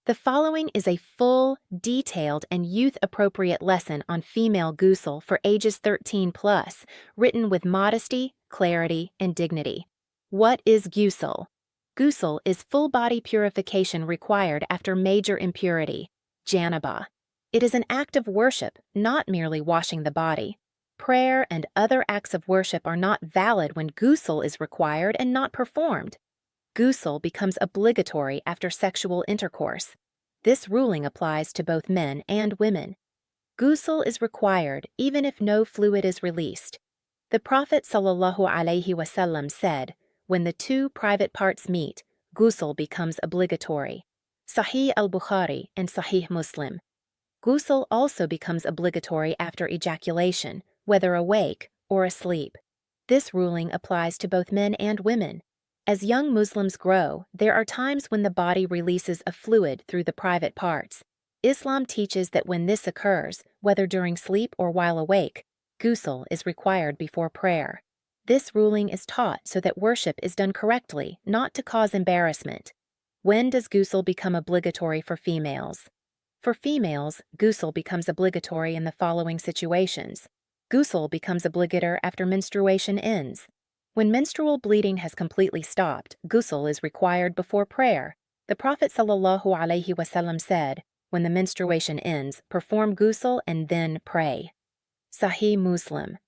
The following is a full, detailed, and youth-appropriate lesson on female ghusl for ages 13 plus, written with modesty, clarity, and dignity. What is ghusl? Ghusl is full-body purification required after major impurity, janaba. It is an act of worship, not merely washing the body. Prayer and other acts of worship are not valid when ghusl is required and not performed. Ghusl becomes obligatory after sexual intercourse. This ruling applies to both men and women. Ghusl is required even if no fluid is released. The Prophet ﷺ said, when the two private parts meet, ghusl becomes obligatory. Sahih al-Bukhari and Sahih Muslim. Ghusl also becomes obligatory after ejaculation, whether awake or asleep. This ruling applies to both men and women. As young Muslims grow, there are times when the body releases a fluid through the private parts. Islam teaches that when this occurs, whether during sleep or while awake, ghusl is required before prayer. This ruling is taught so that worship is done correctly, not to cause embarrassment. When does ghusl become obligatory for females? For females, ghusl becomes obligatory in the following situations. Ghusl becomes obligatory after menstruation ends. When menstrual bleeding has completely stopped, ghusl is required before prayer. The Prophet ﷺ said, when the menstruation ends, perform ghusl and then pray. Sahih Muslim.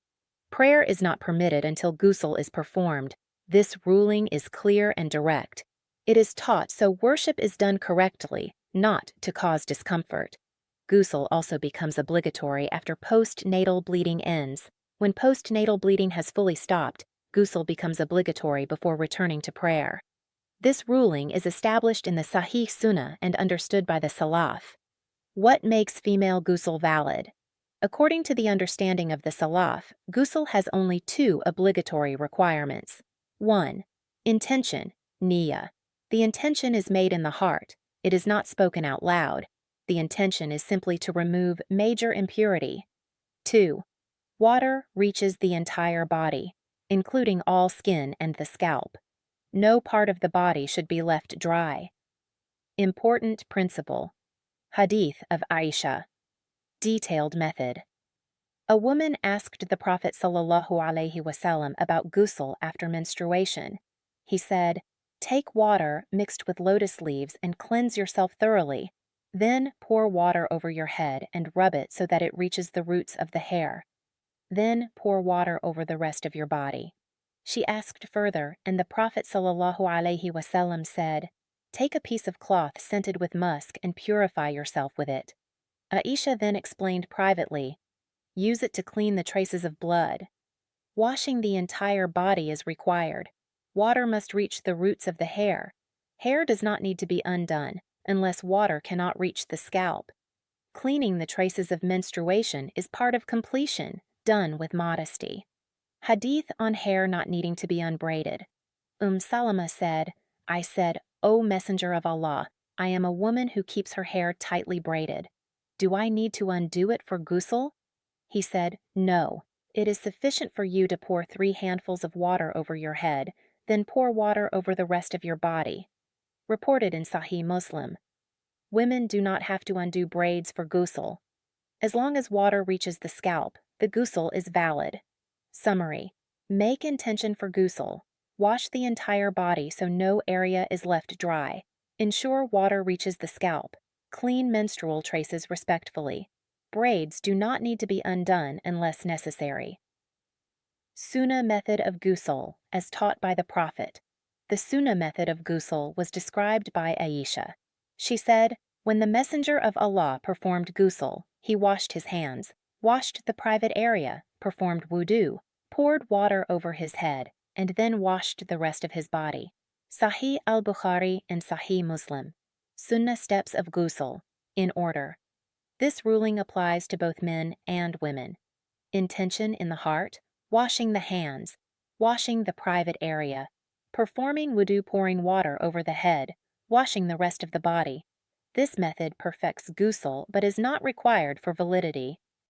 Prayer is not permitted until ghusl is performed. This ruling is clear and direct. It is taught so worship is done correctly, not to cause discomfort. Ghusl also becomes obligatory after postnatal bleeding ends. When postnatal bleeding has fully stopped, ghusl becomes obligatory before returning to prayer. This ruling is established in the Sahih Sunnah and understood by the Salaf. What makes female ghusl valid? According to the understanding of the Salaf, ghusl has only two obligatory requirements. 1. Intention, niyyah. The intention is made in the heart. It is not spoken out loud. The intention is simply to remove major impurity. 2. Water reaches the entire body, including all skin and the scalp. No part of the body should be left dry. Important principle. Hadith of Aisha. Detailed method. A woman asked the Prophet ﷺ about ghusl after menstruation. He said, "Take water mixed with lotus leaves and cleanse yourself thoroughly. Then pour water over your head and rub it so that it reaches the roots of the hair. Then pour water over the rest of your body." She asked further, and the Prophet ﷺ said, "Take a piece of cloth scented with musk and purify yourself with it." Aisha then explained privately, "Use it to clean the traces of blood." Washing the entire body is required. Water must reach the roots of the hair. Hair does not need to be undone unless water cannot reach the scalp. Cleaning the traces of menstruation is part of completion, done with modesty. Hadith on hair not needing to be unbraided. Salama said, "I said, O Messenger of Allah, I am a woman who keeps her hair tightly braided. Do I need to undo it for ghusl?" He said, "No. It is sufficient for you to pour 3 handfuls of water over your head, then pour water over the rest of your body." Reported in Sahih Muslim. Women do not have to undo braids for ghusl. As long as water reaches the scalp, the ghusl is valid. Summary. Make intention for ghusl. Wash the entire body so no area is left dry. Ensure water reaches the scalp. Clean menstrual traces respectfully. Braids do not need to be undone unless necessary. Sunnah method of ghusl, as taught by the Prophet. The Sunnah method of ghusl was described by Aisha. She said, "When the Messenger of Allah performed ghusl, he washed his hands, washed the private area, performed wudu, poured water over his head, and then washed the rest of his body." Sahih al-Bukhari and Sahih Muslim. Sunnah steps of ghusl, in order. This ruling applies to both men and women. Intention in the heart, washing the hands, washing the private area, performing wudu, pouring water over the head, washing the rest of the body. This method perfects ghusl but is not required for validity.